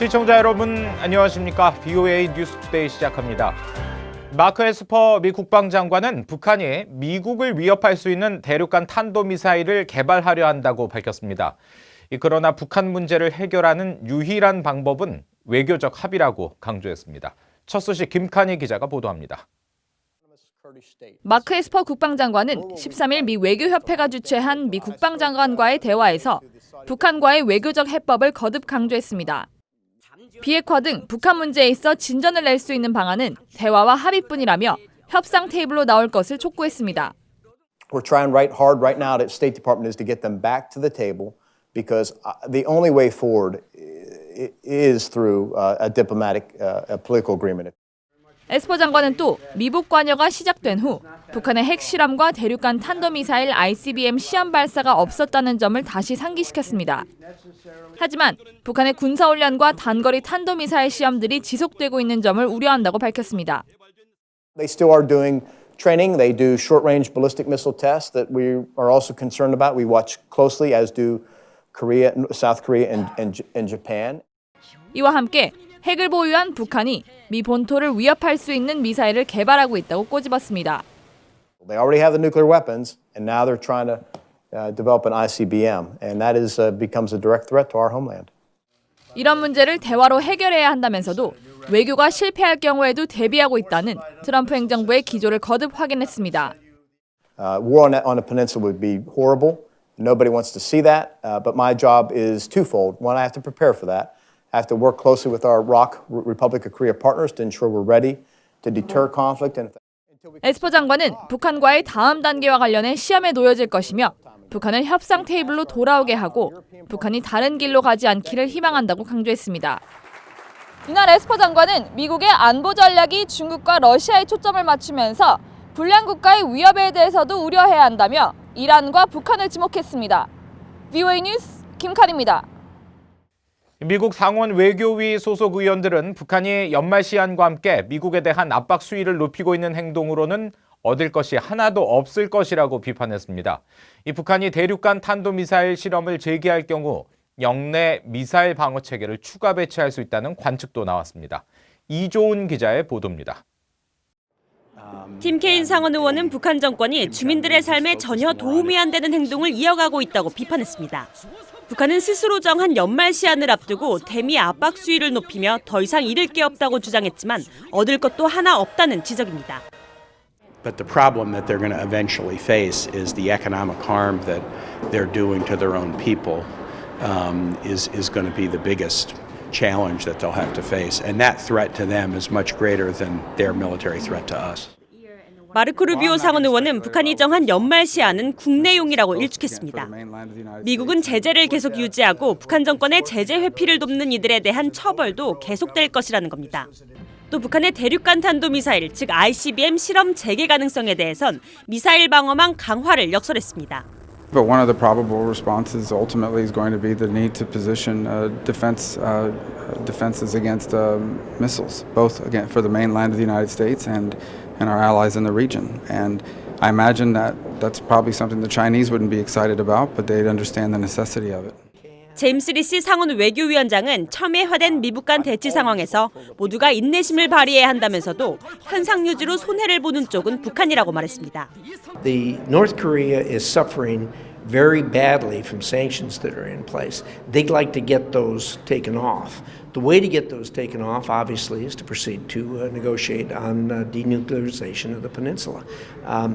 시청자 여러분 안녕하십니까? VOA 뉴스투데이 시작합니다. 마크 에스퍼 미 국방장관은 북한이 미국을 위협할 수 있는 대륙간 탄도미사일을 개발하려 한다고 밝혔습니다. 그러나 북한 문제를 해결하는 유일한 방법은 외교적 합의라고 강조했습니다. 첫 소식 김칸희 기자가 보도합니다. 마크 에스퍼 국방장관은 13일 미 외교협회가 주최한 미 국방장관과의 대화에서 북한과의 외교적 해법을 거듭 강조했습니다. 비핵화 등 북한 문제에 있어 진전을 낼 수 있는 방안은 대화와 합의뿐이라며 협상 테이블로 나올 것을 촉구했습니다. We're trying hard right now at State Department is to get them back to the table because the only way forward is through a diplomatic, a political agreement. 에스퍼 장관은 또 미북 관여가 시작된 후 북한의 핵실험과 대륙간 탄도미사일 ICBM 시험 발사가 없었다는 점을 다시 상기시켰습니다. 하지만 북한의 군사훈련과 단거리 탄도미사일 시험들이 지속되고 있는 점을 우려한다고 밝혔습니다. They still are doing training. They do short-range ballistic missile tests that we are also concerned about. We watch closely, as do Korea, South Korea, and Japan. 이와 함께 핵을 보유한 북한이 미 본토를 위협할 수 있는 미사일을 개발하고 있다고 꼬집었습니다. They already have the nuclear weapons, and now they're trying to develop an ICBM, and that becomes a direct threat to our homeland. 이런 문제를 대화로 해결해야 한다면서도 외교가 실패할 경우에도 대비하고 있다는 트럼프 행정부의 기조를 거듭 확인했습니다. War on the peninsula would be horrible. Nobody wants to see that, but my job is twofold. One, I have to prepare for that. I have to work closely with our ROC, Republic of Korea partners to ensure we're ready to deter conflict. 에스퍼 장관은 북한과의 다음 단계와 관련해 시험에 놓여질 것이며 북한을 협상 테이블로 돌아오게 하고 북한이 다른 길로 가지 않기를 희망한다고 강조했습니다. 이날 에스퍼 장관은 미국의 안보 전략이 중국과 러시아에 초점을 맞추면서 불량 국가의 위협에 대해서도 우려해야 한다며 이란과 북한을 지목했습니다. VOA 뉴스 김칸희입니다. 미국 상원 외교위 소속 의원들은 북한이 연말 시한과 함께 미국에 대한 압박 수위를 높이고 있는 행동으로는 얻을 것이 하나도 없을 것이라고 비판했습니다. 이 북한이 대륙간 탄도미사일 실험을 재개할 경우 영내 미사일 방어 체계를 추가 배치할 수 있다는 관측도 나왔습니다. 이조은 기자의 보도입니다. 팀 케인 상원 의원은 북한 정권이 주민들의 삶에 전혀 도움이 안 되는 행동을 이어가고 있다고 비판했습니다. 북한은 스스로 정한 연말 시한을 앞두고 대미 압박 수위를 높이며 더 이상 잃을 게 없다고 주장했지만 얻을 것도 하나 없다는 지적입니다. But the problem that they're going to eventually face is the economic harm that they're doing to their own people is going to be the biggest challenge that they'll have to face. And that threat to them is much greater than their military threat to us. 마르코 루비오 상원 의원은 북한이 정한 연말 시한은 국내용이라고 일축했습니다. 미국은 제재를 계속 유지하고 북한 정권의 제재 회피를 돕는 이들에 대한 처벌도 계속될 것이라는 겁니다. 또 북한의 대륙간 탄도미사일, 즉 ICBM 실험 재개 가능성에 대해선 미사일 방어망 강화를 역설했습니다. But one of the probable responses ultimately is going to be the need to position defenses against missiles, both again for the mainland of the United States and our allies in the region. And I imagine that that's probably something the Chinese wouldn't be excited about, but they'd understand the necessity of it. 제임스 리시 상원 외교위원장은 첨예화된 미북 간 대치 상황에서 모두가 인내심을 발휘해야 한다면서도 현상 유지로 손해를 보는 쪽은 북한이라고 말했습니다. The North Korea is suffering very badly from sanctions that are in place. They'd like to get those taken off. The way to get those taken off, obviously, is to proceed to negotiate on denuclearization of the peninsula.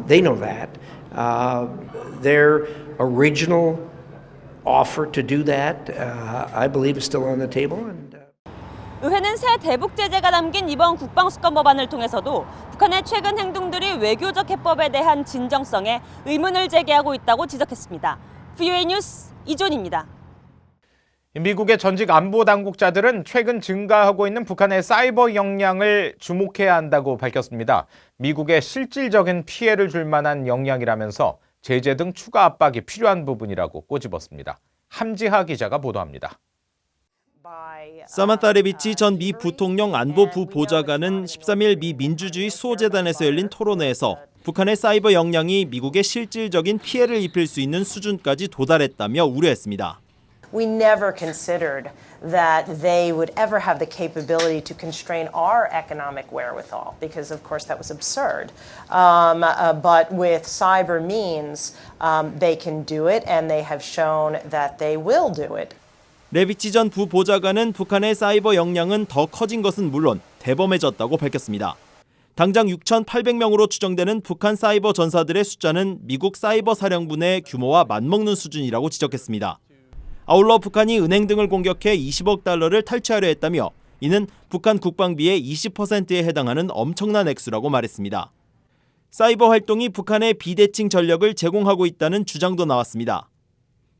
They know that. Their original offer to do that, I believe, is still on the table. 의회는 새 대북 제재가 담긴 이번 국방수권 법안을 통해서도 북한의 최근 행동들이 외교적 해법에 대한 진정성에 의문을 제기하고 있다고 지적했습니다. VOA 뉴스 이존입니다. 미국의 전직 안보 당국자들은 최근 증가하고 있는 북한의 사이버 역량을 주목해야 한다고 밝혔습니다. 미국의 실질적인 피해를 줄 만한 역량이라면서 제재 등 추가 압박이 필요한 부분이라고 꼬집었습니다. 함지하 기자가 보도합니다. 사만타 레비치 전 미 부통령 안보부 보좌관은 13일 미 민주주의 수호재단에서 열린 토론회에서 북한의 사이버 역량이 미국에 실질적인 피해를 입힐 수 있는 수준까지 도달했다며 우려했습니다. We never considered that they would ever have the capability to constrain our economic wherewithal, because of course that was absurd. But with cyber means, they can do it, and they have shown that they will do it. 레비치 전 부보좌관은 북한의 사이버 역량은 더 커진 것은 물론 대범해졌다고 밝혔습니다. 당장 6,800명으로 추정되는 북한 사이버 전사들의 숫자는 미국 사이버 사령부의 규모와 맞먹는 수준이라고 지적했습니다. 아울러 북한이 은행 등을 공격해 20억 달러를 탈취하려 했다며 이는 북한 국방비의 20%에 해당하는 엄청난 액수라고 말했습니다. 사이버 활동이 북한의 비대칭 전력을 제공하고 있다는 주장도 나왔습니다.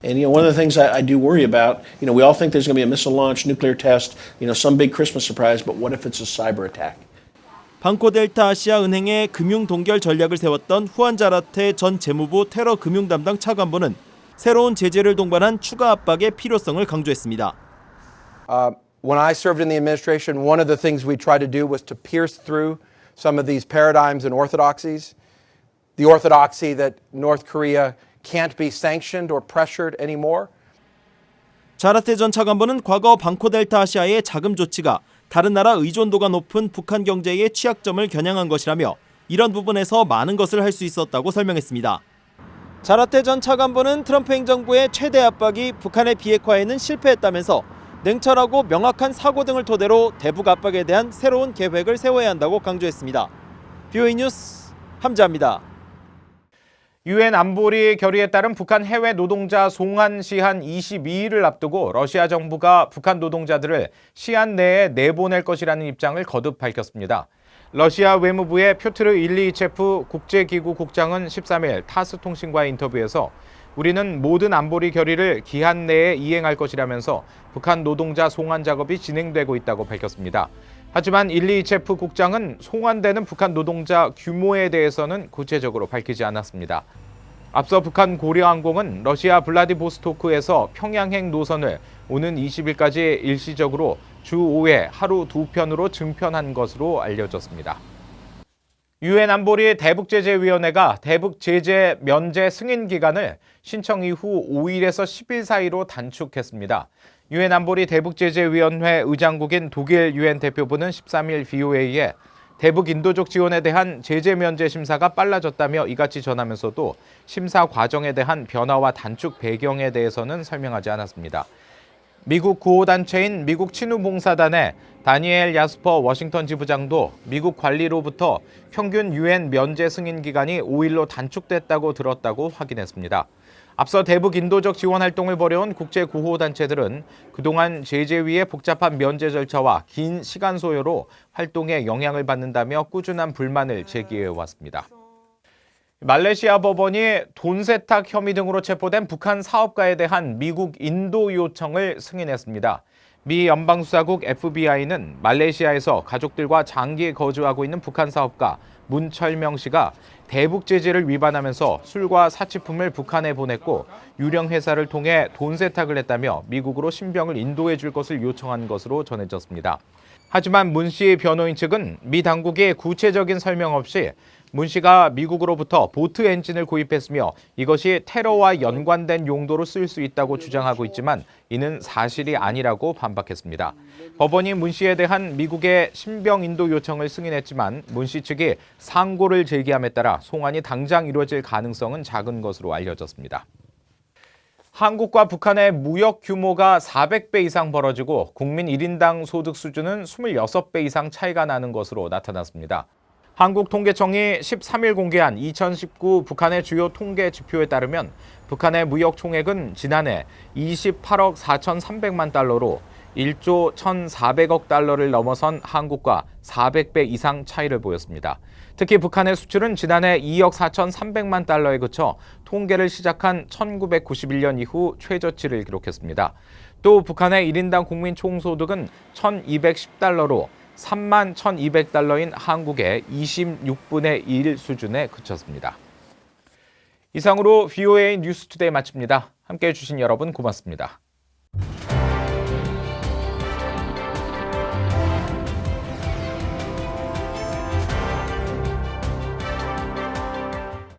And one of the things I do worry about, we all think there's going to be a missile launch, nuclear test, some big Christmas surprise, but what if it's a cyber attack? 방코델타 아시아 은행의 금융 동결 전략을 세웠던 후안 자라테 전 재무부 테러 금융 담당 차관보는 새로운 제재를 동반한 추가 압박의 필요성을 강조했습니다. When I served in the administration, one of the things we tried to do was to pierce through some of these paradigms and orthodoxies. The orthodoxy that North Korea can't be sanctioned or pressured anymore. 자라테 전 차관보는 과거 방코델타 아시아의 자금 조치가 다른 나라 의존도가 높은 북한 경제의 취약점을 겨냥한 것이라며 이런 부분에서 많은 것을 할 수 있었다고 설명했습니다. 자라테 전 차관보는 트럼프 행정부의 최대 압박이 북한의 비핵화에는 실패했다면서 냉철하고 명확한 사고 등을 토대로 대북 압박에 대한 새로운 계획을 세워야 한다고 강조했습니다. BOE 뉴스 함재합니다. 유엔 안보리 결의에 따른 북한 해외 노동자 송환 시한 22일을 앞두고 러시아 정부가 북한 노동자들을 시한 내에 내보낼 것이라는 입장을 거듭 밝혔습니다. 러시아 외무부의 표트르 일리이체프 국제기구 국장은 13일 타스 통신과의 인터뷰에서 우리는 모든 안보리 결의를 기한 내에 이행할 것이라면서 북한 노동자 송환 작업이 진행되고 있다고 밝혔습니다. 하지만 일리이체프 국장은 송환되는 북한 노동자 규모에 대해서는 구체적으로 밝히지 않았습니다. 앞서 북한 고려항공은 러시아 블라디보스토크에서 평양행 노선을 오는 20일까지 일시적으로 주 5회 하루 2편으로 증편한 것으로 알려졌습니다. 유엔 안보리 대북제재위원회가 대북제재 면제 승인 기간을 신청 이후 5일에서 10일 사이로 단축했습니다. 유엔 안보리 대북제재위원회 의장국인 독일 유엔 대표부는 13일 VOA에 대북 인도적 지원에 대한 제재 면제 심사가 빨라졌다며 이같이 전하면서도 심사 과정에 대한 변화와 단축 배경에 대해서는 설명하지 않았습니다. 미국 구호단체인 미국 친우봉사단의 다니엘 야스퍼 워싱턴 지부장도 미국 관리로부터 평균 유엔 면제 승인 기간이 5일로 단축됐다고 들었다고 확인했습니다. 앞서 대북 인도적 지원 활동을 벌여온 국제 구호단체들은 그동안 제재위의 복잡한 면제 절차와 긴 시간 소요로 활동에 영향을 받는다며 꾸준한 불만을 제기해왔습니다. 말레이시아 법원이 돈 세탁 혐의 등으로 체포된 북한 사업가에 대한 미국 인도 요청을 승인했습니다. 미 연방수사국 FBI는 말레이시아에서 가족들과 장기 거주하고 있는 북한 사업가 문철명 씨가 대북 제재를 위반하면서 술과 사치품을 북한에 보냈고 유령 회사를 통해 돈 세탁을 했다며 미국으로 신병을 인도해 줄 것을 요청한 것으로 전해졌습니다. 하지만 문 씨 변호인 측은 미 당국이 구체적인 설명 없이 문 씨가 미국으로부터 보트 엔진을 구입했으며 이것이 테러와 연관된 용도로 쓸 수 있다고 주장하고 있지만 이는 사실이 아니라고 반박했습니다. 법원이 문 씨에 대한 미국의 신병 인도 요청을 승인했지만 문 씨 측이 상고를 제기함에 따라 송환이 당장 이루어질 가능성은 작은 것으로 알려졌습니다. 한국과 북한의 무역 규모가 400배 이상 벌어지고 국민 1인당 소득 수준은 26배 이상 차이가 나는 것으로 나타났습니다. 한국통계청이 13일 공개한 2019 북한의 주요 통계 지표에 따르면 북한의 무역 총액은 지난해 28억 4,300만 달러로 1조 1,400억 달러를 넘어선 한국과 400배 이상 차이를 보였습니다. 특히 북한의 수출은 지난해 2억 4,300만 달러에 그쳐 통계를 시작한 1991년 이후 최저치를 기록했습니다. 또 북한의 1인당 국민 총소득은 1,210달러로 3만 1,200달러인 한국의 26분의 1 수준에 그쳤습니다. 이상으로 VOA 뉴스투데이 마칩니다. 함께해 주신 여러분 고맙습니다.